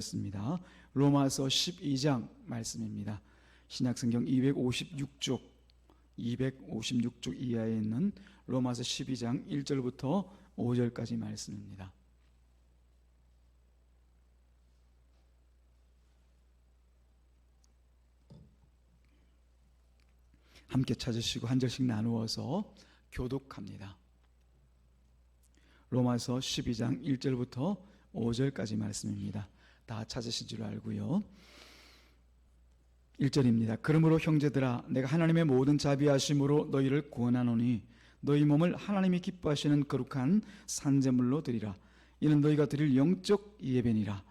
습니다. 로마서 12장 말씀입니다. 신약성경 256쪽 이하에 있는 로마서 12장 1절부터 5절까지 말씀입니다. 함께 찾으시고 한 절씩 나누어서 교독합니다. 로마서 12장 1절부터 5절까지 말씀입니다. 다 찾으신 줄 알고요. 1절입니다. 그러므로 형제들아, 내가 하나님의 모든 자비하심으로 너희를 구원하노니 너희 몸을 하나님이 기뻐하시는 거룩한 산제물로 드리라. 이는 너희가 드릴 영적 예배니라.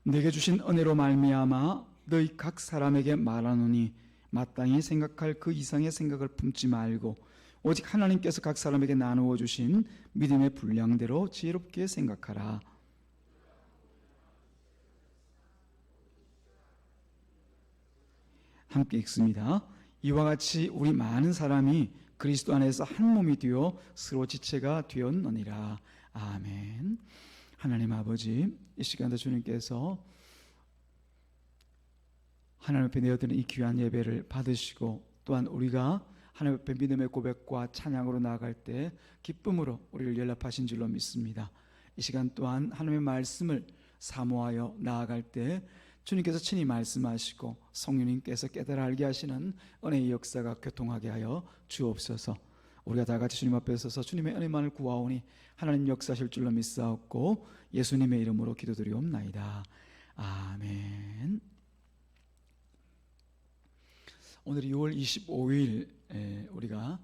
내게 주신 은혜로 말미암아 너희 각 사람에게 말하노니 마땅히 생각할 그 이상의 생각을 품지 말고 오직 하나님께서 각 사람에게 나누어 주신 믿음의 분량대로 지혜롭게 생각하라. 함께 읽습니다. 이와 같이 우리 많은 사람이 그리스도 안에서 한 몸이 되어 서로 지체가 되었느니라. 아멘. 하나님 아버지, 이 시간도 주님께서 하나님 앞에 내어드리는 이 귀한 예배를 받으시고 또한 우리가 하나님 앞에 믿음의 고백과 찬양으로 나아갈 때 기쁨으로 우리를 연락하신 줄로 믿습니다. 이 시간 또한 하나님의 말씀을 사모하여 나아갈 때 주님께서 친히 말씀하시고 성령님께서 깨달아 알게 하시는 은혜의 역사가 교통하게 하여 주옵소서. 우리가 다 같이 주님 앞에 서서 주님의 은혜만을 구하오니 하나님 역사하실 줄로 믿사옵고 예수님의 이름으로 기도드리옵나이다. 아멘. 오늘이 6월 25일 우리가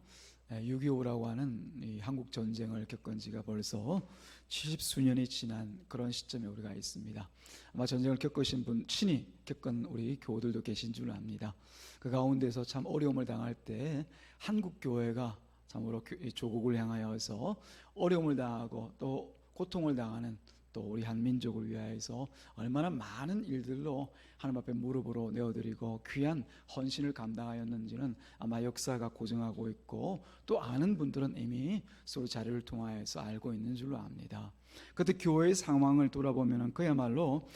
6.25라고 하는 이 한국 전쟁을 겪은 지가 벌써 70수년이 지난 그런 시점에 우리가 있습니다. 아마 전쟁을 겪으신 분, 친히 겪은 우리 교우들도 계신 줄 압니다. 그 가운데서 참 어려움을 당할 때 한국 교회가 참으로 조국을 향하여서 어려움을 당하고 또 고통을 당하는 또 우리 한민족을 위하여서 얼마나 많은 일들로 하나님 앞에 무릎으로 내어드리고 귀한 헌신을 감당하였는지는 아마 역사가 고증하고 있고 또 아는 분들은 이미 서로 자료를 통하여서 알고 있는 줄로 압니다. 그때 교회의 상황을 돌아보면 그야말로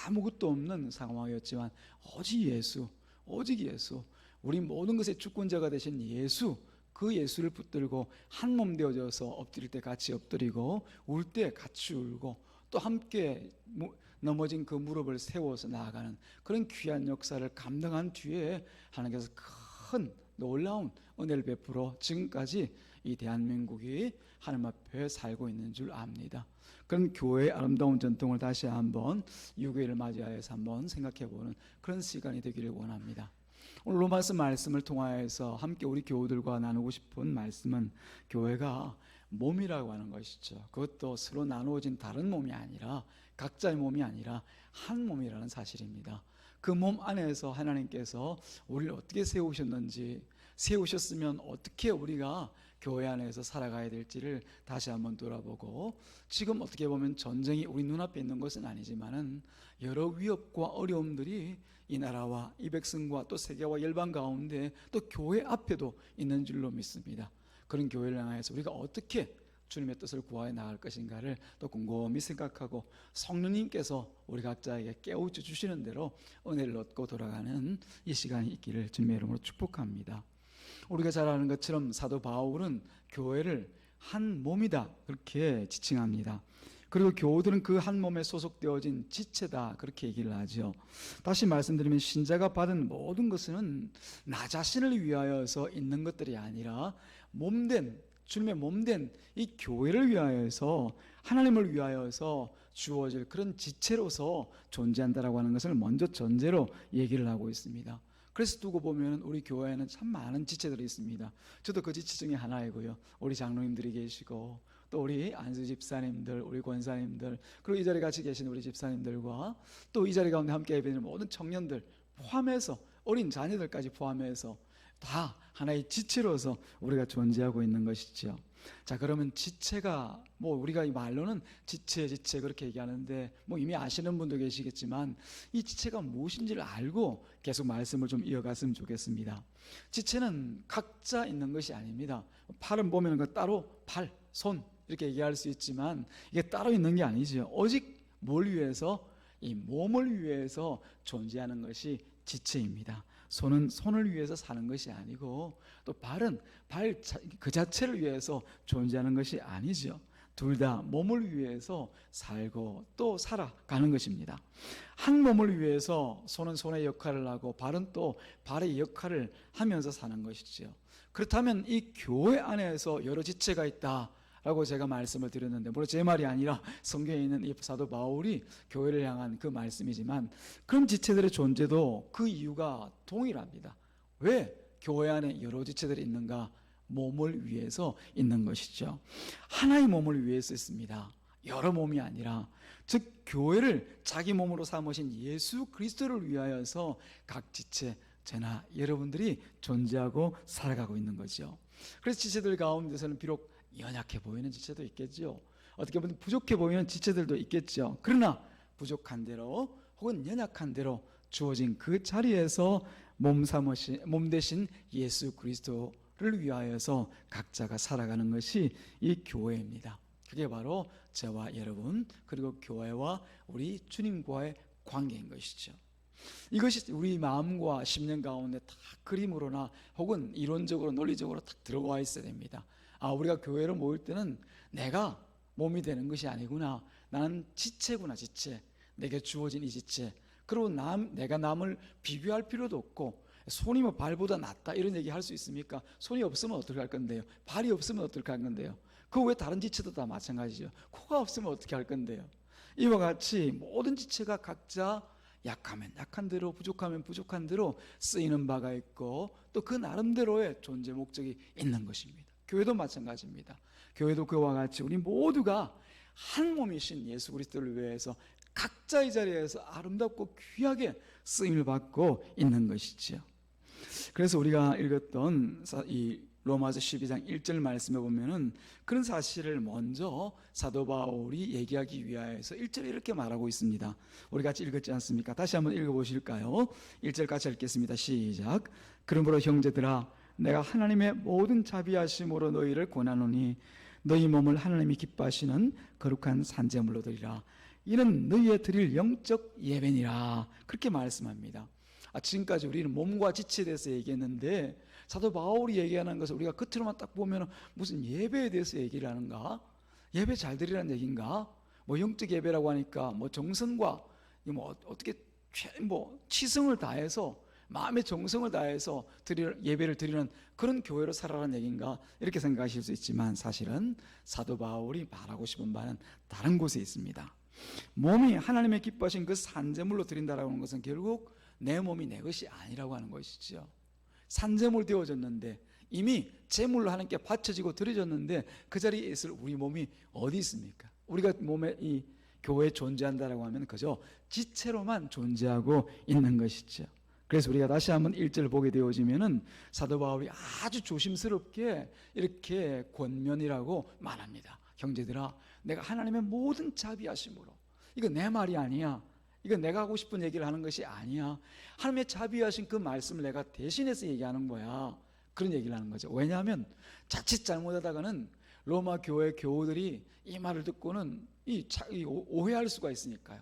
아무것도 없는 상황이었지만 오직 예수, 우리 모든 것의 주권자가 되신 예수, 그 예수를 붙들고 한 몸 되어져서 엎드릴 때 같이 엎드리고 울 때 같이 울고 또 함께 넘어진 그 무릎을 세워서 나아가는 그런 귀한 역사를 감당한 뒤에 하나님께서 큰 놀라운 은혜를 베풀어 지금까지 이 대한민국이 하나님 앞에 살고 있는 줄 압니다. 그런 교회의 아름다운 전통을 다시 한번 6.25를 맞이하여서 한번 생각해보는 그런 시간이 되기를 원합니다. 오늘 로마서 말씀을 통하여서 함께 우리 교우들과 나누고 싶은 말씀은 교회가 몸이라고 하는 것이죠. 그것도 서로 나누어진 다른 몸이 아니라 각자의 몸이 아니라 한 몸이라는 사실입니다. 그 몸 안에서 하나님께서 우리를 어떻게 세우셨는지, 세우셨으면 어떻게 우리가 교회 안에서 살아가야 될지를 다시 한번 돌아보고, 지금 어떻게 보면 전쟁이 우리 눈앞에 있는 것은 아니지만은 여러 위협과 어려움들이 이 나라와 이 백성과 또 세계와 열방 가운데 또 교회 앞에도 있는 줄로 믿습니다. 그런 교회를 향해서 우리가 어떻게 주님의 뜻을 구하여 나갈 것인가를 또 곰곰이 생각하고 성령님께서 우리 각자에게 깨우쳐 주시는 대로 은혜를 얻고 돌아가는 이 시간이 있기를 주님의 이름으로 축복합니다. 우리가 잘 아는 것처럼 사도 바울은 교회를 한 몸이다 그렇게 지칭합니다. 그리고 교우들은 그 한 몸에 소속되어진 지체다 그렇게 얘기를 하죠. 다시 말씀드리면 신자가 받은 모든 것은 나 자신을 위하여서 있는 것들이 아니라 몸된 주님의 몸된 이 교회를 위하여서 하나님을 위하여서 주어질 그런 지체로서 존재한다라고 하는 것을 먼저 전제로 얘기를 하고 있습니다. 그래서 두고 보면 우리 교회에는 참 많은 지체들이 있습니다. 저도 그 지체 중에 하나이고요. 우리 장로님들이 계시고 또 우리 안수 집사님들, 우리 권사님들, 그리고 이 자리에 같이 계신 우리 집사님들과 또 이 자리 가운데 함께 예배드리는 모든 청년들 포함해서 어린 자녀들까지 포함해서 다 하나의 지체로서 우리가 존재하고 있는 것이죠. 자, 그러면 지체가 우리가 이 말로는 지체 그렇게 얘기하는데 이미 아시는 분도 계시겠지만 이 지체가 무엇인지를 알고 계속 말씀을 좀 이어갔으면 좋겠습니다. 지체는 각자 있는 것이 아닙니다. 팔은 보면 그 따로 팔, 손 이렇게 얘기할 수 있지만 이게 따로 있는 게 아니죠. 오직 뭘 위해서? 이 몸을 위해서 존재하는 것이 지체입니다. 손은 손을 위해서 사는 것이 아니고 또 발은 발 그 자체를 위해서 존재하는 것이 아니죠. 둘 다 몸을 위해서 살고 또 살아가는 것입니다. 한 몸을 위해서 손은 손의 역할을 하고 발은 또 발의 역할을 하면서 사는 것이죠. 그렇다면 이 교회 안에서 여러 지체가 있다 라고 제가 말씀을 드렸는데, 물론 제 말이 아니라 성경에 있는 이 사도 바울이 교회를 향한 그 말씀이지만, 그런 지체들의 존재도 그 이유가 동일합니다. 왜 교회 안에 여러 지체들이 있는가? 몸을 위해서 있는 것이죠. 하나의 몸을 위해서 있습니다. 여러 몸이 아니라, 즉 교회를 자기 몸으로 삼으신 예수 그리스도를 위하여서 각 지체, 저나 여러분들이 존재하고 살아가고 있는 거죠. 그래서 지체들 가운데서는 비록 연약해 보이는 지체도 있겠죠. 어떻게 보면 부족해 보이는 지체들도 있겠죠. 그러나 부족한 대로 혹은 연약한 대로 주어진 그 자리에서 몸 대신 예수 그리스도를 위하여서 각자가 살아가는 것이 이 교회입니다. 그게 바로 저와 여러분, 그리고 교회와 우리 주님과의 관계인 것이죠. 이것이 우리 마음과 심령 가운데 다 그림으로나 혹은 이론적으로 논리적으로 딱 들어와 있어야 됩니다. 우리가 교회로 모일 때는 내가 몸이 되는 것이 아니구나, 나는 지체구나, 지체, 내게 주어진 이 지체. 그리고 내가 남을 비교할 필요도 없고, 손이 발보다 낫다 이런 얘기 할 수 있습니까? 손이 없으면 어떻게 할 건데요? 발이 없으면 어떻게 할 건데요? 그 외 다른 지체도 다 마찬가지죠. 코가 없으면 어떻게 할 건데요? 이와 같이 모든 지체가 각자 약하면 약한 대로, 부족하면 부족한 대로 쓰이는 바가 있고, 또 그 나름대로의 존재 목적이 있는 것입니다. 교회도 마찬가지입니다. 교회도 그와 같이 우리 모두가 한 몸이신 예수 그리스도를 위해서 각자의 자리에서 아름답고 귀하게 쓰임을 받고 있는 것이지요. 그래서 우리가 읽었던 이 로마서 12장 1절 말씀에 보면은 그런 사실을 먼저 사도 바울이 얘기하기 위하여서 1절에 이렇게 말하고 있습니다. 우리 같이 읽었지 않습니까? 다시 한번 읽어보실까요? 1절 같이 읽겠습니다. 시작. 그러므로 형제들아, 내가 하나님의 모든 자비하심으로 너희를 권하노니 너희 몸을 하나님이 기뻐하시는 거룩한 산제물로 드리라. 이는 너희의 드릴 영적 예배니라. 그렇게 말씀합니다. 지금까지 우리는 몸과 지체에 대해서 얘기했는데, 사도 바울이 얘기하는 것을 우리가 겉으로만 딱 보면 무슨 예배에 대해서 얘기를 하는가? 예배 잘 드리라는 얘기인가? 영적 예배라고 하니까 정성과 어떻게 치성을 다해서, 마음의 정성을 다해서 예배를 드리는 그런 교회로 살아라는 얘기인가? 이렇게 생각하실 수 있지만, 사실은 사도 바울이 말하고 싶은 바는 다른 곳에 있습니다. 몸이 하나님의 기뻐하신 그 산제물로 드린다라고 하는 것은 결국 내 몸이 내 것이 아니라고 하는 것이죠. 산제물 되어졌는데, 이미 제물로 하나님께 바쳐지고 드려졌는데, 그 자리에 있을 우리 몸이 어디 있습니까? 우리가 몸에 이 교회에 존재한다라고 하면 그저 지체로만 존재하고 있는 것이죠. 그래서 우리가 다시 한번 1절 보게 되어지면은 사도 바울이 아주 조심스럽게 이렇게 권면이라고 말합니다. 형제들아, 내가 하나님의 모든 자비하심으로, 이거 내 말이 아니야, 이거 내가 하고 싶은 얘기를 하는 것이 아니야, 하나님의 자비하신 그 말씀을 내가 대신해서 얘기하는 거야, 그런 얘기를 하는 거죠. 왜냐하면 자칫 잘못하다가는 로마 교회 교우들이 이 말을 듣고는 오해할 수가 있으니까요.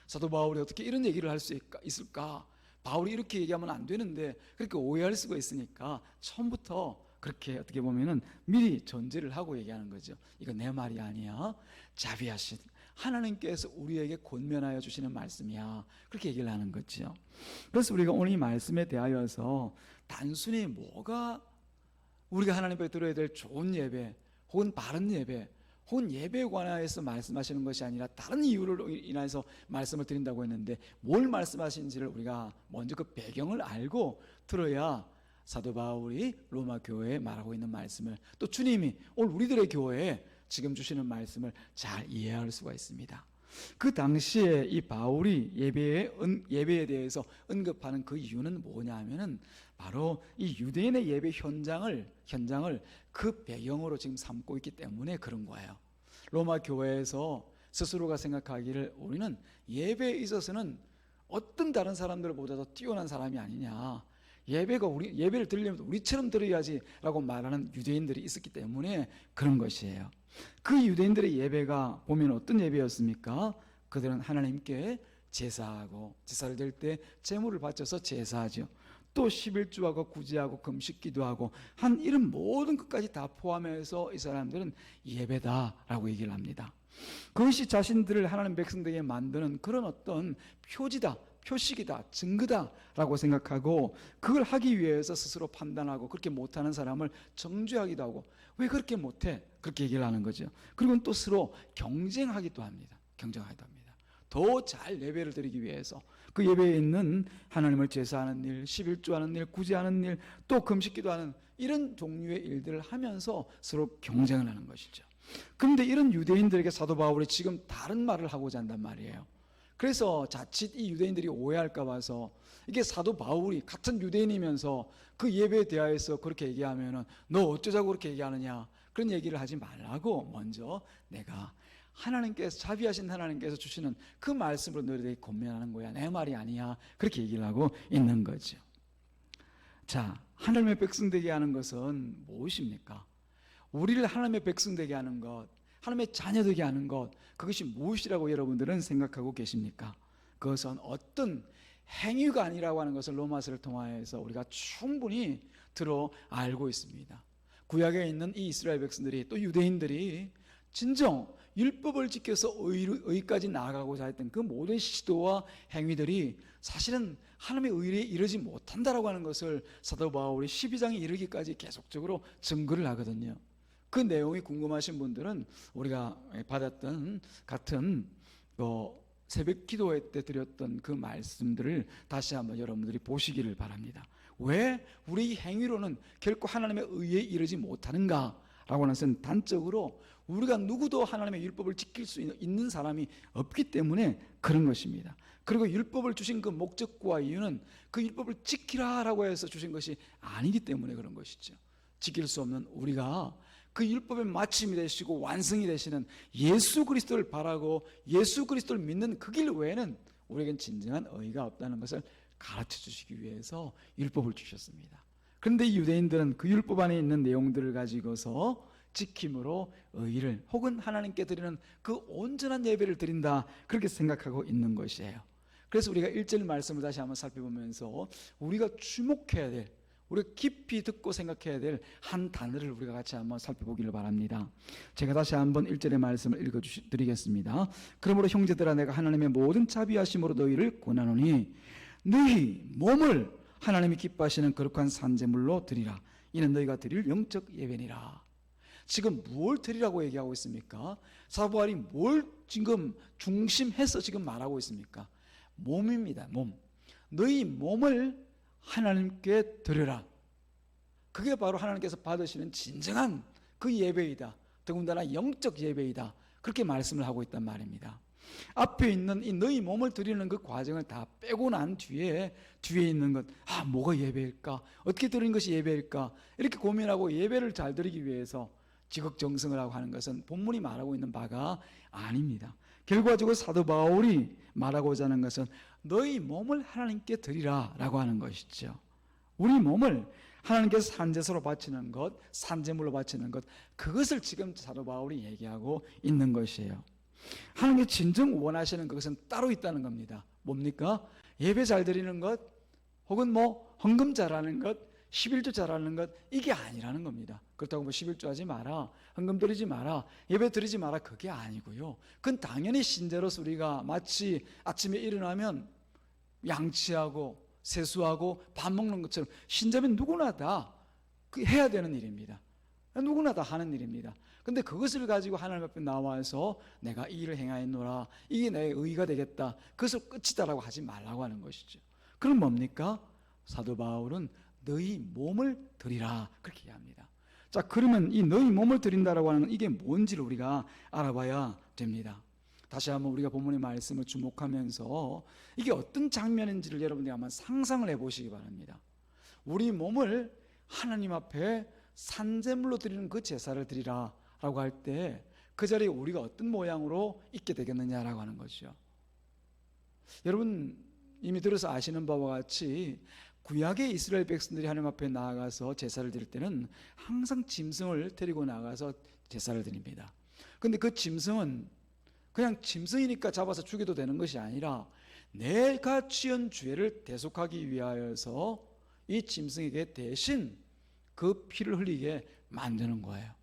사도 바울이 어떻게 이런 얘기를 할 수 있을까? 바울이 이렇게 얘기하면 안 되는데, 그렇게 오해할 수가 있으니까 처음부터 그렇게 어떻게 보면은 미리 전제를 하고 얘기하는 거죠. 이거 내 말이 아니야, 자비하신 하나님께서 우리에게 권면하여 주시는 말씀이야, 그렇게 얘기를 하는 거죠. 그래서 우리가 오늘 이 말씀에 대하여서 단순히 뭐가 우리가 하나님 앞에 드려야 될 좋은 예배 혹은 바른 예배 혹은 예배에 관하여서 말씀하시는 것이 아니라 다른 이유로 인해서 말씀을 드린다고 했는데, 뭘 말씀하시는지를 우리가 먼저 그 배경을 알고 들어야 사도 바울이 로마 교회에 말하고 있는 말씀을, 또 주님이 오늘 우리들의 교회에 지금 주시는 말씀을 잘 이해할 수가 있습니다. 그 당시에 이 바울이 예배에 대해서 언급하는 그 이유는 뭐냐 하면은, 바로 이 유대인의 예배 현장을 그 배경으로 지금 삼고 있기 때문에 그런 거예요. 로마 교회에서 스스로가 생각하기를 우리는 예배에 있어서는 어떤 다른 사람들보다도 뛰어난 사람이 아니냐, 예배를 드리려면 우리처럼 드려야지라고 말하는 유대인들이 있었기 때문에 그런 것이에요. 그 유대인들의 예배가 보면 어떤 예배였습니까? 그들은 하나님께 제사를 드릴 때 제물을 바쳐서 제사하죠. 또 11주하고 구제하고 금식 기도하고 한 이런 모든 것까지 다 포함해서 이 사람들은 예배다라고 얘기를 합니다. 그것이 자신들을 하나님 백성되게 만드는 그런 어떤 표지다, 표식이다, 증거다라고 생각하고, 그걸 하기 위해서 스스로 판단하고 그렇게 못하는 사람을 정죄하기도 하고, 왜 그렇게 못해? 그렇게 얘기를 하는 거죠. 그리고 또 서로 경쟁하기도 합니다. 더 잘 예배를 드리기 위해서 그 예배에 있는 하나님을 제사하는 일, 11주하는 일, 구제하는 일, 또 금식기도 하는 이런 종류의 일들을 하면서 서로 경쟁을 하는 것이죠. 그런데 이런 유대인들에게 사도 바울이 지금 다른 말을 하고자 한단 말이에요. 그래서 자칫 이 유대인들이 오해할까 봐서, 이게 사도 바울이 같은 유대인이면서 그 예배에 대하여서 그렇게 얘기하면은 너 어쩌자고 그렇게 얘기하느냐, 그런 얘기를 하지 말라고 먼저 내가 자비하신 하나님께서 주시는 그 말씀으로 너희들에게 권면하는 거야, 내 말이 아니야, 그렇게 얘기를 하고 있는 거죠. 자, 하나님의 백성 되게 하는 것은 무엇입니까? 우리를 하나님의 백성 되게 하는 것, 하나님의 자녀 되게 하는 것, 그것이 무엇이라고 여러분들은 생각하고 계십니까? 그것은 어떤 행위가 아니라고 하는 것을 로마서를 통하여서 우리가 충분히 들어 알고 있습니다. 구약에 있는 이 이스라엘 백성들이, 또 유대인들이 진정 율법을 지켜서 의까지 나아가고자 했던 그 모든 시도와 행위들이 사실은 하나님의 의에 이르지 못한다라고 하는 것을 사도 바울이 12장에 이르기까지 계속적으로 증거를 하거든요. 그 내용이 궁금하신 분들은 우리가 받았던 같은 새벽 기도회 때 드렸던 그 말씀들을 다시 한번 여러분들이 보시기를 바랍니다. 왜 우리 행위로는 결코 하나님의 의에 이르지 못하는가 라고 하는 것은 단적으로 우리가 누구도 하나님의 율법을 지킬 수 있는 사람이 없기 때문에 그런 것입니다. 그리고 율법을 주신 그 목적과 이유는 그 율법을 지키라라고 해서 주신 것이 아니기 때문에 그런 것이죠. 지킬 수 없는 우리가 그 율법의 마침이 되시고 완성이 되시는 예수 그리스도를 바라고 예수 그리스도를 믿는 그 길 외에는 우리에겐 진정한 의가 없다는 것을 가르쳐 주시기 위해서 율법을 주셨습니다. 그런데 이 유대인들은 그 율법 안에 있는 내용들을 가지고서 지킴으로 의를, 혹은 하나님께 드리는 그 온전한 예배를 드린다, 그렇게 생각하고 있는 것이에요. 그래서 우리가 1절 말씀을 다시 한번 살펴보면서 우리가 주목해야 될, 우리가 깊이 듣고 생각해야 될 한 단어를 우리가 같이 한번 살펴보기를 바랍니다. 제가 다시 한번 1절의 말씀을 읽어드리겠습니다. 그러므로 형제들아, 내가 하나님의 모든 자비하심으로 너희를 권하노니 너희 몸을 하나님이 기뻐하시는 거룩한 산제물로 드리라. 이는 너희가 드릴 영적 예배니라. 지금 뭘 드리라고 얘기하고 있습니까? 사도 바울이 뭘 지금 중심해서 지금 말하고 있습니까? 몸입니다. 몸. 너희 몸을 하나님께 드려라. 그게 바로 하나님께서 받으시는 진정한 그 예배이다. 더군다나 영적 예배이다. 그렇게 말씀을 하고 있단 말입니다. 앞에 있는 이 너희 몸을 드리는 그 과정을 다 빼고 난 뒤에 있는 것, 뭐가 예배일까? 어떻게 드리는 것이 예배일까? 이렇게 고민하고 예배를 잘 드리기 위해서 지극정성을 하고 하는 것은 본문이 말하고 있는 바가 아닙니다. 결과적으로 사도 바울이 말하고자 하는 것은 너희 몸을 하나님께 드리라 라고 하는 것이죠. 우리 몸을 하나님께서 산제사로 바치는 것, 산제물로 바치는 것, 그것을 지금 사도 바울이 얘기하고 있는 것이에요. 하나님께서 진정 원하시는 것은 따로 있다는 겁니다. 뭡니까? 예배 잘 드리는 것, 혹은 헌금 잘하는 것, 11조 잘하는 것, 이게 아니라는 겁니다. 그렇다고 11조 하지 마라, 헌금 드리지 마라, 예배 드리지 마라, 그게 아니고요. 그건 당연히 신자로서 우리가 마치 아침에 일어나면 양치하고 세수하고 밥 먹는 것처럼 신자면 누구나 다 해야 되는 일입니다. 누구나 다 하는 일입니다. 근데 그것을 가지고 하나님 앞에 나와서 내가 이 일을 행하였노라, 이게 내 의가 되겠다, 그것을 끝이다라고 하지 말라고 하는 것이죠. 그럼 뭡니까? 사도 바울은 너희 몸을 드리라, 그렇게 합니다. 자, 그러면 이 너희 몸을 드린다라고 하는 건 이게 뭔지를 우리가 알아봐야 됩니다. 다시 한번 우리가 본문의 말씀을 주목하면서 이게 어떤 장면인지를 여러분들이 한번 상상을 해보시기 바랍니다. 우리 몸을 하나님 앞에 산제물로 드리는 그 제사를 드리라 라고 할 때 그 자리에 우리가 어떤 모양으로 있게 되겠느냐라고 하는 거죠. 여러분 이미 들어서 아시는 바와 같이 구약의 이스라엘 백성들이 하나님 앞에 나아가서 제사를 드릴 때는 항상 짐승을 데리고 나가서 제사를 드립니다. 근데 그 짐승은 그냥 짐승이니까 잡아서 죽여도 되는 것이 아니라 내가 지은 죄를 대속하기 위하여서 이 짐승에게 대신 그 피를 흘리게 만드는 거예요.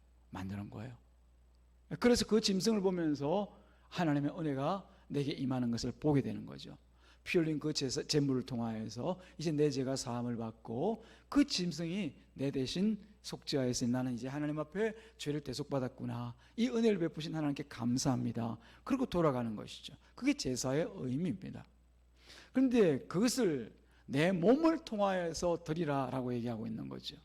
그래서 그 짐승을 보면서 하나님의 은혜가 내게 임하는 것을 보게 되는 거죠. 피 흘린 그 제물을 통하여서 이제 내 죄가 사함을 받고 그 짐승이 내 대신 속죄하였으니 나는 이제 하나님 앞에 죄를 대속받았구나, 이 은혜를 베푸신 하나님께 감사합니다, 그리고 돌아가는 것이죠. 그게 제사의 의미입니다. 그런데 그것을 내 몸을 통하여서 드리라 라고 얘기하고 있는 거죠.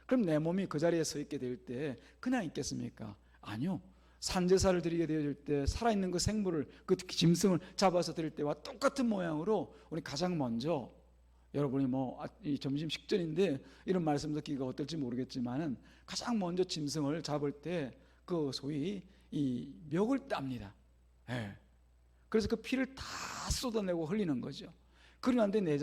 그럼 내 몸이 그 자리에 서 있게 될 때 그냥 있겠습니까? 아니요. 산제사를 드리게 되어질 때 살아있는 그 생물을, 그 짐승을 잡아서 드릴 때와 똑같은 모양으로 우리 가장 먼저, 여러분이 이 점심 식전인데 이런 말씀 듣기가 어떨지 모르겠지만은 가장 먼저 짐승을 잡을 때 그 소위 이 멱을 땁니다. 예. 그래서 그 피를 다 쏟아내고 흘리는 거죠. 그러고 난 뒤에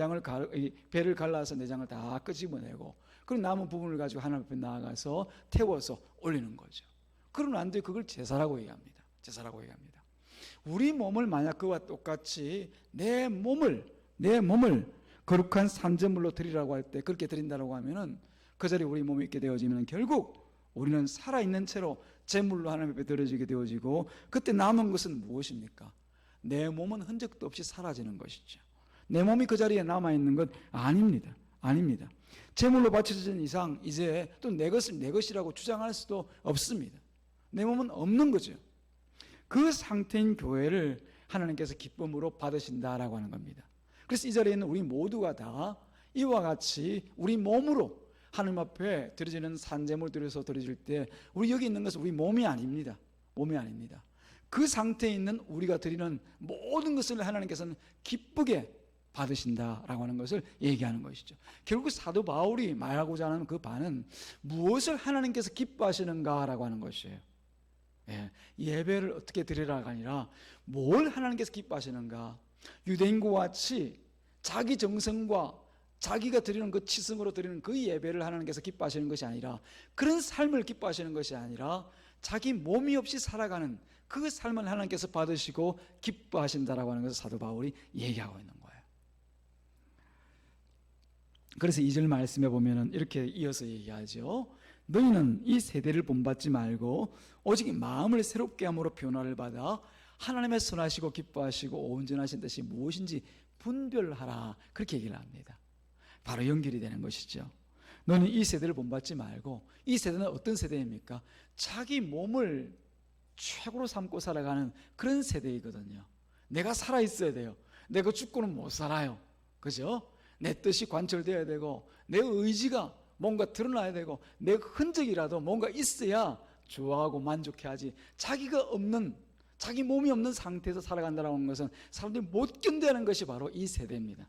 배를 갈라서 내장을 다 끄집어내고 그리고 남은 부분을 가지고 하나님 앞에 나아가서 태워서 올리는 거죠. 그러고 난 뒤에 그걸 제사라고 얘기합니다. 우리 몸을 만약 그와 똑같이 내 몸을 거룩한 산제물로 드리라고 할 때, 그렇게 드린다라고 하면은 그 자리에 우리 몸이 있게 되어지면 결국 우리는 살아있는 채로 제물로 하나님 앞에 드려지게 되어지고, 그때 남은 것은 무엇입니까? 내 몸은 흔적도 없이 사라지는 것이죠. 내 몸이 그 자리에 남아있는 것 아닙니다. 제물로 바쳐진 이상 이제 또 내 것이라고 주장할 수도 없습니다. 내 몸은 없는 거죠. 그 상태인 교회를 하나님께서 기쁨으로 받으신다라고 하는 겁니다. 그래서 이 자리에 있는 우리 모두가 다 이와 같이 우리 몸으로 하나님 앞에 드려지는 산제물 드려서 드려질 때 우리 여기 있는 것은 우리 몸이 아닙니다. 그 상태에 있는 우리가 드리는 모든 것을 하나님께서는 기쁘게 받으신다라고 하는 것을 얘기하는 것이죠. 결국 사도 바울이 말하고자 하는 그 바는 무엇을 하나님께서 기뻐하시는가라고 하는 것이에요. 예배를 어떻게 드리라가 아니라 뭘 하나님께서 기뻐하시는가. 유대인과 같이 자기 정성과 자기가 드리는 그 치성으로 드리는 그 예배를 하나님께서 기뻐하시는 것이 아니라, 그런 삶을 기뻐하시는 것이 아니라 자기 몸이 없이 살아가는 그 삶을 하나님께서 받으시고 기뻐하신다라고 하는 것을 사도 바울이 얘기하고 있는 거예요. 그래서 2절 말씀에 보면은 이렇게 이어서 얘기하죠. 너희는 이 세대를 본받지 말고 오직 마음을 새롭게 함으로 변화를 받아 하나님의 선하시고 기뻐하시고 온전하신 뜻이 무엇인지 분별하라, 그렇게 얘기를 합니다. 바로 연결이 되는 것이죠. 너는 이 세대를 본받지 말고, 이 세대는 어떤 세대입니까? 자기 몸을 최고로 삼고 살아가는 그런 세대이거든요. 내가 살아있어야 돼요. 내가 죽고는 못 살아요. 그죠? 내 뜻이 관철되어야 되고 내 의지가 뭔가 드러나야 되고 내 흔적이라도 뭔가 있어야 좋아하고 만족해야지, 자기가 없는, 자기 몸이 없는 상태에서 살아간다는 것은 사람들이 못 견뎌하는 것이 바로 이 세대입니다.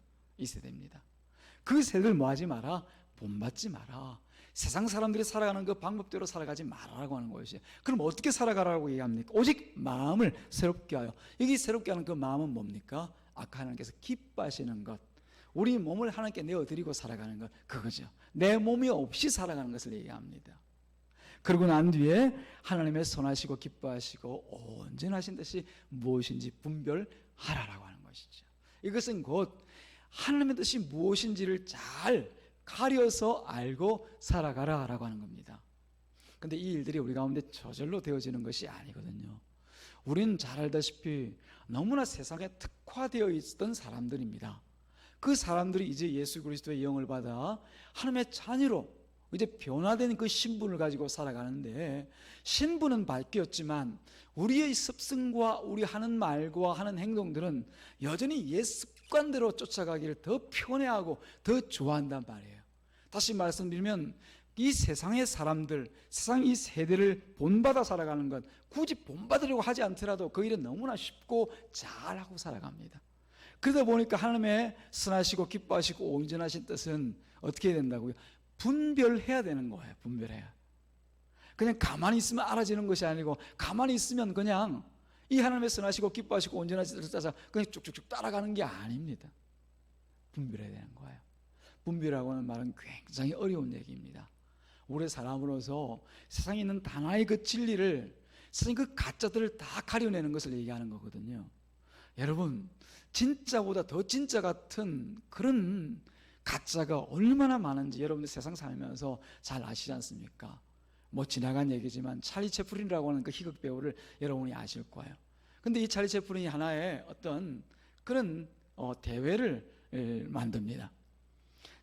그 세대를 뭐하지 마라? 본받지 마라. 세상 사람들이 살아가는 그 방법대로 살아가지 말라고 하는 것이에요. 그럼 어떻게 살아가라고 얘기합니까? 오직 마음을 새롭게 하여. 여기 새롭게 하는 그 마음은 뭡니까? 아까 하나님께서 기뻐하시는 것, 우리 몸을 하나님께 내어드리고 살아가는 것, 그거죠. 내 몸이 없이 살아가는 것을 얘기합니다. 그러고 난 뒤에 하나님의 선하시고 기뻐하시고 온전하신 뜻이 무엇인지 분별하라라고 하는 것이죠. 이것은 곧 하나님의 뜻이 무엇인지를 잘 가려서 알고 살아가라라고 하는 겁니다. 그런데 이 일들이 우리 가운데 저절로 되어지는 것이 아니거든요. 우리는 잘 알다시피 너무나 세상에 특화되어 있던 사람들입니다. 그 사람들이 이제 예수 그리스도의 영을 받아 하나님의 자녀로 이제 변화된 그 신분을 가지고 살아가는데, 신분은 바뀌었지만 우리의 습성과 우리 하는 말과 하는 행동들은 여전히 옛 습관대로 쫓아가기를 더 편해하고 더 좋아한단 말이에요. 다시 말씀드리면 이 세상의 사람들, 세상 이 세대를 본받아 살아가는 것, 굳이 본받으려고 하지 않더라도 그 일은 너무나 쉽고 잘하고 살아갑니다. 그러다 보니까 하나님의 선하시고 기뻐하시고 온전하신 뜻은 어떻게 해야 된다고요? 분별해야 되는 거예요. 분별해야. 그냥 가만히 있으면 알아지는 것이 아니고, 가만히 있으면 그냥 이 하나님의 선하시고 기뻐하시고 온전한 뜻을 따서 그냥 쭉쭉쭉 따라가는 게 아닙니다. 분별해야 되는 거예요. 분별하고 하는 말은 굉장히 어려운 얘기입니다. 우리 사람으로서 세상에 있는 하나의 그 진리를, 세상의 그 가짜들을 다 가려내는 것을 얘기하는 거거든요. 여러분, 진짜보다 더 진짜 같은 그런 가짜가 얼마나 많은지 여러분들 세상 살면서 잘 아시지 않습니까? 뭐 지나간 얘기지만 찰리 채플린이라고 하는 그 희극 배우를 여러분이 아실 거예요. 근데 이 찰리 채플린이 하나의 어떤 그런 대회를 만듭니다.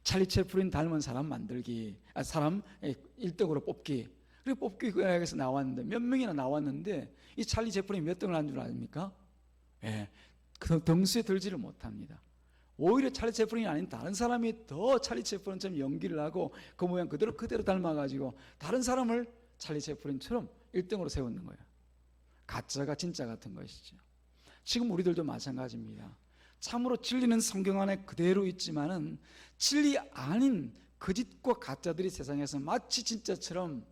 찰리 채플린 닮은 사람 만들기, 사람 1등으로 뽑기. 그리고 뽑기에서 나왔는데 몇 명이나 나왔는데 이 찰리 채플린이 몇 등을 한 줄 아십니까? 예, 그 등수에 들지를 못합니다. 오히려 찰리 채플린이 아닌 다른 사람이 더 찰리 채플린처럼 연기를 하고 그 모양 그대로 닮아가지고 다른 사람을 찰리 채플린처럼 1등으로 세우는 거예요. 가짜가 진짜 같은 것이죠. 지금 우리들도 마찬가지입니다. 참으로 진리는 성경 안에 그대로 있지만은 진리 아닌 거짓과 가짜들이 세상에서 마치 진짜처럼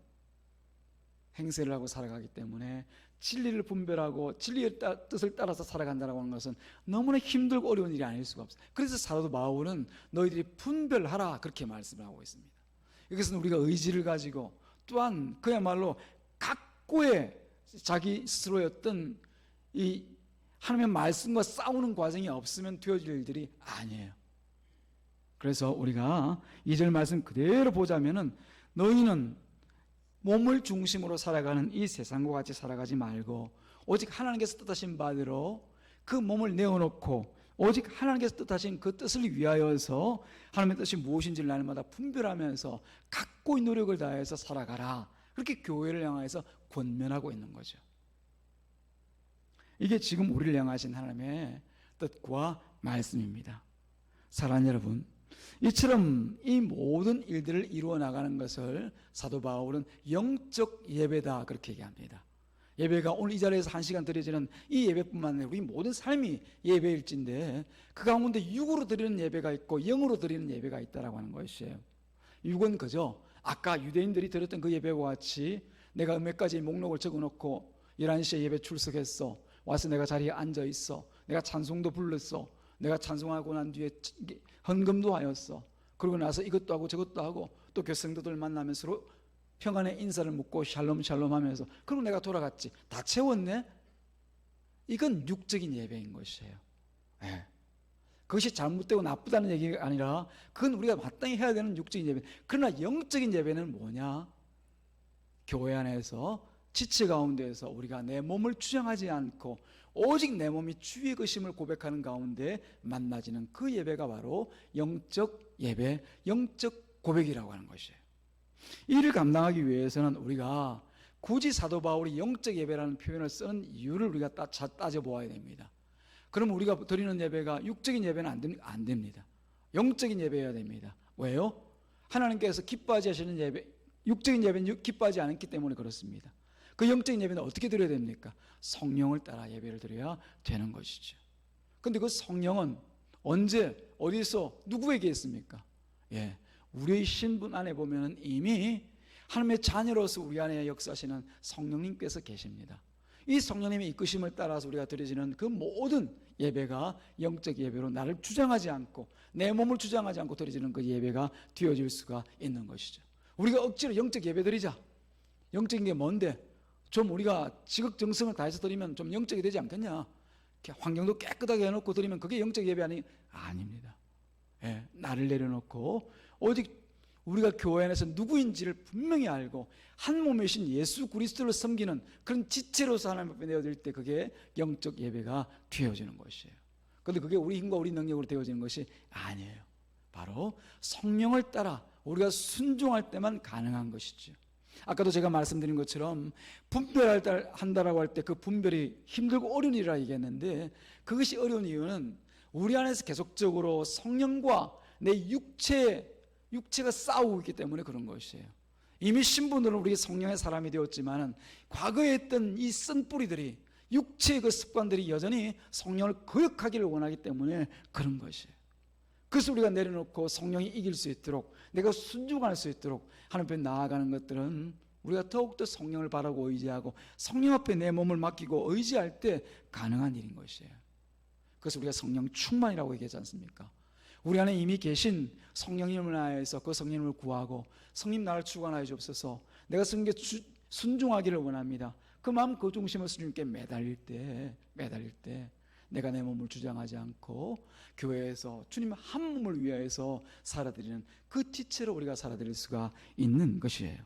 행세를 하고 살아가기 때문에 진리를 분별하고 진리의 뜻을 따라서 살아간다는 하는 것은 너무나 힘들고 어려운 일이 아닐 수가 없어요. 그래서 사도 바울은 너희들이 분별하라 그렇게 말씀을 하고 있습니다. 이것은 우리가 의지를 가지고 또한 그야말로 각고의 자기 스스로였던 이 하나님의 말씀과 싸우는 과정이 없으면 되어질 일들이 아니에요. 그래서 우리가 2절 말씀 그대로 보자면은 너희는 몸을 중심으로 살아가는 이 세상과 같이 살아가지 말고 오직 하나님께서 뜻하신 바대로 그 몸을 내어놓고 오직 하나님께서 뜻하신 그 뜻을 위하여서 하나님의 뜻이 무엇인지를 날마다 분별하면서 각고의 노력을 다해서 살아가라. 그렇게 교회를 향해서 권면하고 있는 거죠. 이게 지금 우리를 향하신 하나님의 뜻과 말씀입니다. 사랑하는 여러분, 이처럼 이 모든 일들을 이루어 나가는 것을 사도 바울은 영적 예배다 그렇게 얘기합니다. 예배가 오늘 이 자리에서 1시간 드려지는 이 예배뿐만 아니라 우리 모든 삶이 예배일진데 그 가운데 육으로 드리는 예배가 있고 영으로 드리는 예배가 있다라고 하는 것이에요. 육은 그저 아까 유대인들이 드렸던 그 예배와 같이 내가 몇 가지 목록을 적어놓고 11시에 예배 출석했어, 와서 내가 자리에 앉아있어, 내가 찬송도 불렀어, 내가 찬송하고 난 뒤에 헌금도 하였어, 그러고 나서 이것도 하고 저것도 하고 또 교생도들 만나면서 서로 평안의 인사를 묻고 샬롬 샬롬 하면서 그리고 내가 돌아갔지, 다 채웠네? 이건 육적인 예배인 것이에요. 네. 그것이 잘못되고 나쁘다는 얘기가 아니라 그건 우리가 마땅히 해야 되는 육적인 예배. 그러나 영적인 예배는 뭐냐? 교회 안에서 지체 가운데에서 우리가 내 몸을 주장하지 않고 오직 내 몸이 주의 것임을 고백하는 가운데 만나지는 그 예배가 바로 영적 예배, 영적 고백이라고 하는 것이에요. 이를 감당하기 위해서는 우리가 굳이 사도 바울이 영적 예배라는 표현을 쓰는 이유를 우리가 따져보아야 됩니다. 그럼 우리가 드리는 예배가 육적인 예배는 안 됩니다. 영적인 예배여야 됩니다. 왜요? 하나님께서 기뻐하지 하시는 예배, 육적인 예배는 기뻐하지 않기 때문에 그렇습니다. 그 영적인 예배는 어떻게 드려야 됩니까? 성령을 따라 예배를 드려야 되는 것이죠. 그런데 그 성령은 언제, 어디서, 누구에게 있습니까? 예, 우리의 신분 안에 보면 이미 하나님의 자녀로서 우리 안에 역사하시는 성령님께서 계십니다. 이 성령님의 이끄심을 따라서 우리가 드려지는 그 모든 예배가 영적 예배로 나를 주장하지 않고 내 몸을 주장하지 않고 드려지는 그 예배가 되어질 수가 있는 것이죠. 우리가 억지로 영적 예배 드리자. 영적인 게 뭔데? 좀 우리가 지극정성을 다해서 드리면 좀 영적이 되지 않겠냐? 환경도 깨끗하게 해놓고 드리면 그게 영적 예배 아닙니다. 예, 나를 내려놓고 오직 우리가 교회 안에서 누구인지를 분명히 알고 한 몸이신 예수 그리스도를 섬기는 그런 지체로서 하나님 앞에 내어드릴 때 그게 영적 예배가 되어지는 것이에요. 그런데 그게 우리 힘과 우리 능력으로 되어지는 것이 아니에요. 바로 성령을 따라 우리가 순종할 때만 가능한 것이죠. 아까도 제가 말씀드린 것처럼 분별한다라고 할 때 그 분별이 힘들고 어려운 일이라 얘기했는데 그것이 어려운 이유는 우리 안에서 계속적으로 성령과 내 육체가 싸우고 있기 때문에 그런 것이에요. 이미 신분으로 우리 성령의 사람이 되었지만은 과거에 했던 이 쓴뿌리들이 육체의 그 습관들이 여전히 성령을 거역하기를 원하기 때문에 그런 것이에요. 그래서 우리가 내려놓고 성령이 이길 수 있도록 내가 순종할 수 있도록 하나님 앞에 나아가는 것들은 우리가 더욱더 성령을 바라고 의지하고 성령 앞에 내 몸을 맡기고 의지할 때 가능한 일인 것이에요. 그래서 우리가 성령 충만이라고 얘기하지 않습니까? 우리 안에 이미 계신 성령님을 하여서 그 성령님을 구하고 성령 나를 주관하여 주옵소서, 내가 성령께 순종하기를 원합니다. 그 마음 그 중심을 주님께 매달릴 때 내가 내 몸을 주장하지 않고 교회에서 주님 한 몸을 위하여서 살아드리는 그 지체로 우리가 살아드릴 수가 있는 것이에요.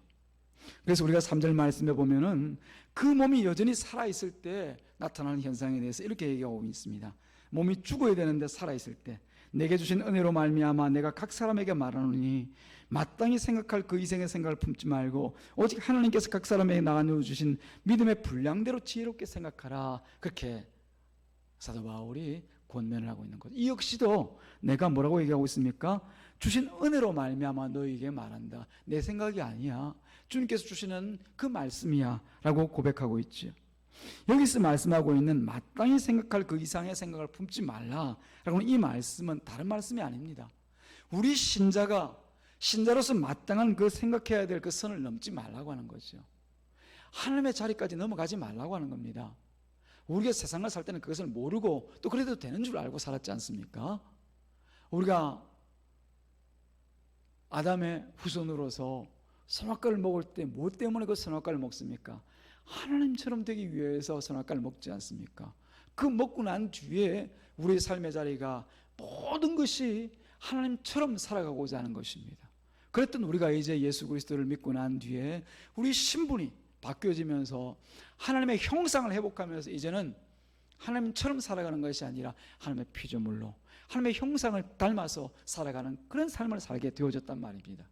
그래서 우리가 3절 말씀에 보면은 그 몸이 여전히 살아있을 때 나타나는 현상에 대해서 이렇게 얘기하고 있습니다. 몸이 죽어야 되는데 살아있을 때 내게 주신 은혜로 말미암아 내가 각 사람에게 말하노니 마땅히 생각할 그 이생의 생각을 품지 말고 오직 하나님께서 각 사람에게 나눠 주신 믿음의 분량대로 지혜롭게 생각하라. 그렇게 사도 바울이 권면을 하고 있는 거죠. 이 역시도 내가 뭐라고 얘기하고 있습니까? 주신 은혜로 말미암아 너희에게 말한다. 내 생각이 아니야. 주님께서 주시는 그 말씀이야 라고 고백하고 있죠. 여기서 말씀하고 있는 마땅히 생각할 그 이상의 생각을 품지 말라 라고는 이 말씀은 다른 말씀이 아닙니다. 우리 신자로서 마땅한 그 생각해야 될 그 선을 넘지 말라고 하는 거죠. 하나님의 자리까지 넘어가지 말라고 하는 겁니다. 우리가 세상을 살 때는 그것을 모르고 또 그래도 되는 줄 알고 살았지 않습니까? 우리가 아담의 후손으로서 선악과를 먹을 때 뭐 때문에 그 선악과를 먹습니까? 하나님처럼 되기 위해서 선악과를 먹지 않습니까? 그 먹고 난 뒤에 우리의 삶의 자리가 모든 것이 하나님처럼 살아가고자 하는 것입니다. 그랬던 우리가 이제 예수 그리스도를 믿고 난 뒤에 우리 신분이 바뀌어지면서 하나님의 형상을 회복하면서 이제는 하나님처럼 살아가는 것이 아니라 하나님의 피조물로 하나님의 형상을 닮아서 살아가는 그런 삶을 살게 되어졌단 말입니다.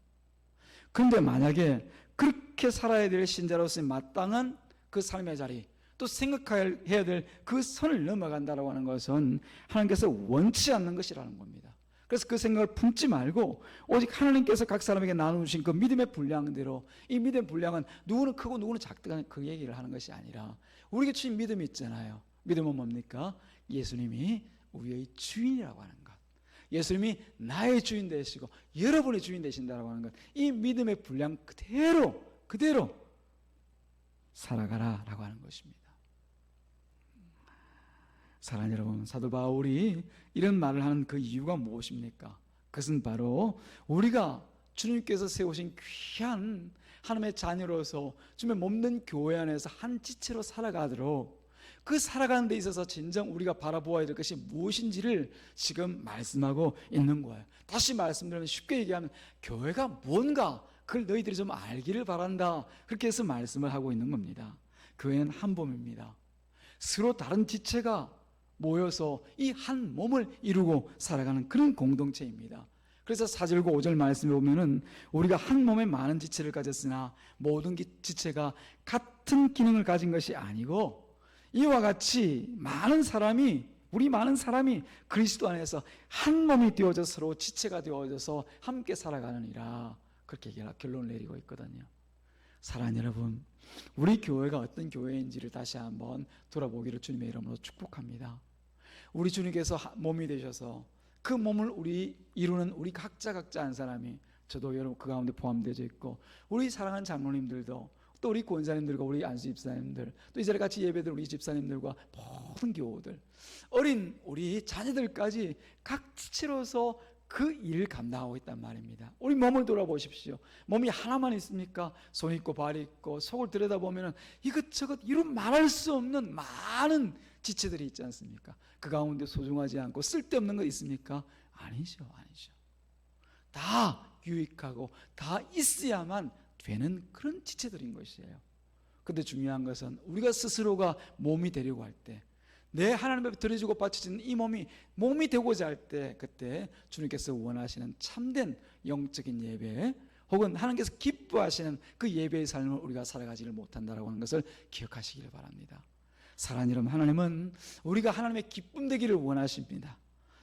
그런데 만약에 그렇게 살아야 될 신자로서의 마땅한 그 삶의 자리, 또 생각해야 될 그 선을 넘어간다고 하는 것은 하나님께서 원치 않는 것이라는 겁니다. 그래서 그 생각을 품지 말고 오직 하나님께서 각 사람에게 나누신 그 믿음의 분량대로, 이 믿음의 분량은 누구는 크고 누구는 작다 그 얘기를 하는 것이 아니라 우리에게 주신 믿음이 있잖아요. 믿음은 뭡니까? 예수님이 우리의 주인이라고 하는 것, 예수님이 나의 주인 되시고 여러분의 주인 되신다고 하는 것, 이 믿음의 분량 그대로 살아가라 라고 하는 것입니다. 사랑하는 여러분, 사도 바울이 이런 말을 하는 그 이유가 무엇입니까? 그것은 바로 우리가 주님께서 세우신 귀한 하나님의 자녀로서 주님의 몸된 교회 안에서 한 지체로 살아가도록 그 살아가는 데 있어서 진정 우리가 바라보아야 될 것이 무엇인지를 지금 말씀하고 있는 거예요. 다시 말씀드리면, 쉽게 얘기하면 교회가 뭔가 그걸 너희들이 좀 알기를 바란다, 그렇게 해서 말씀을 하고 있는 겁니다. 교회는 한 몸입니다. 서로 다른 지체가 모여서 이 한 몸을 이루고 살아가는 그런 공동체입니다. 그래서 4절과 5절 말씀에 보면은 우리가 한 몸에 많은 지체를 가졌으나 모든 지체가 같은 기능을 가진 것이 아니고 이와 같이 우리 많은 사람이 그리스도 안에서 한 몸이 되어져 서로 지체가 되어져서 함께 살아가느니라, 그렇게 결론을 내리고 있거든요. 사랑하는 여러분, 우리 교회가 어떤 교회인지를 다시 한번 돌아보기를 주님의 이름으로 축복합니다. 우리 주님께서 몸이 되셔서 그 몸을 이루는 우리 각자 한 사람이, 저도 여러분 그 가운데 포함되어 있고 우리 사랑하는 장로님들도, 또 우리 권사님들과 우리 안수 집사님들, 또 이 자리에 같이 예배들 우리 집사님들과 모든 교우들, 어린 우리 자녀들까지 각 지체로서 그 일을 감당하고 있단 말입니다. 우리 몸을 돌아보십시오. 몸이 하나만 있습니까? 손 있고 발 있고, 속을 들여다보면 이것저것 이루 말할 수 없는 많은 지체들이 있지 않습니까? 그 가운데 소중하지 않고 쓸데없는 거 있습니까? 아니죠. 다 유익하고 다 있어야만 되는 그런 지체들인 것이에요. 그런데 중요한 것은 우리가 스스로가 몸이 되려고 할 때, 내 하나님 앞에 드려지고 바쳐지는 이 몸이 되고자 할 때, 그때 주님께서 원하시는 참된 영적인 예배, 혹은 하나님께서 기뻐하시는 그 예배의 삶을 우리가 살아가지를 못한다라고 하는 것을 기억하시기를 바랍니다. 사랑하는 여러분, 하나님은 우리가 하나님의 기쁨 되기를 원하십니다.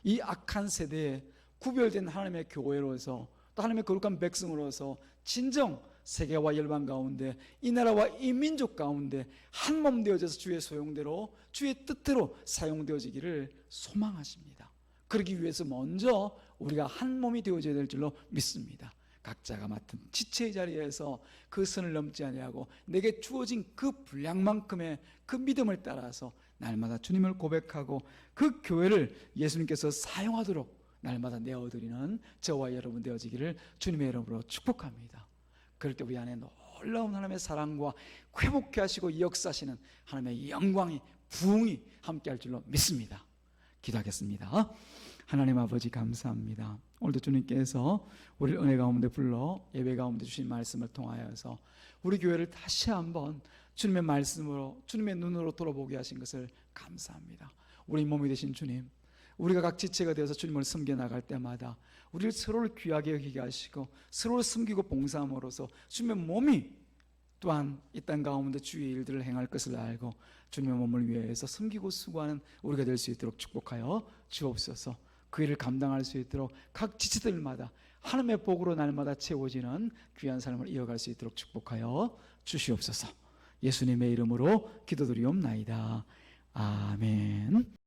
이 악한 세대에 구별된 하나님의 교회로서, 또 하나님의 거룩한 백성으로서 진정 세계와 열방 가운데, 이 나라와 이 민족 가운데 한 몸 되어져서 주의 소용대로, 주의 뜻대로 사용되어지기를 소망하십니다. 그러기 위해서 먼저 우리가 한 몸이 되어져야 될 줄로 믿습니다. 각자가 맡은 지체의 자리에서 그 선을 넘지 아니하고 내게 주어진 그 분량만큼의 그 믿음을 따라서 날마다 주님을 고백하고 그 교회를 예수님께서 사용하도록 날마다 내어드리는 저와 여러분 되어지기를 주님의 이름으로 축복합니다. 그럴 때 우리 안에 놀라운 하나님의 사랑과 회복케 하시고 역사하시는 하나님의 영광이 부흥이 함께할 줄로 믿습니다. 기도하겠습니다. 하나님 아버지 감사합니다. 오늘도 주님께서 우리를 은혜 가운데 불러 예배 가운데 주신 말씀을 통하여서 우리 교회를 다시 한번 주님의 말씀으로 주님의 눈으로 돌아보게 하신 것을 감사합니다. 우리 몸이 되신 주님, 우리가 각 지체가 되어서 주님을 섬겨 나갈 때마다 우리를 서로를 귀하게 여기게 하시고 서로를 섬기고 봉사함으로써 주님의 몸이 또한 이 땅 가운데 주의 일들을 행할 것을 알고 주님의 몸을 위해서 섬기고 수고하는 우리가 될 수 있도록 축복하여 주옵소서. 그 일을 감당할 수 있도록 각 지체들마다 하나님의 복으로 날마다 채워지는 귀한 삶을 이어갈 수 있도록 축복하여 주시옵소서. 예수님의 이름으로 기도드리옵나이다. 아멘.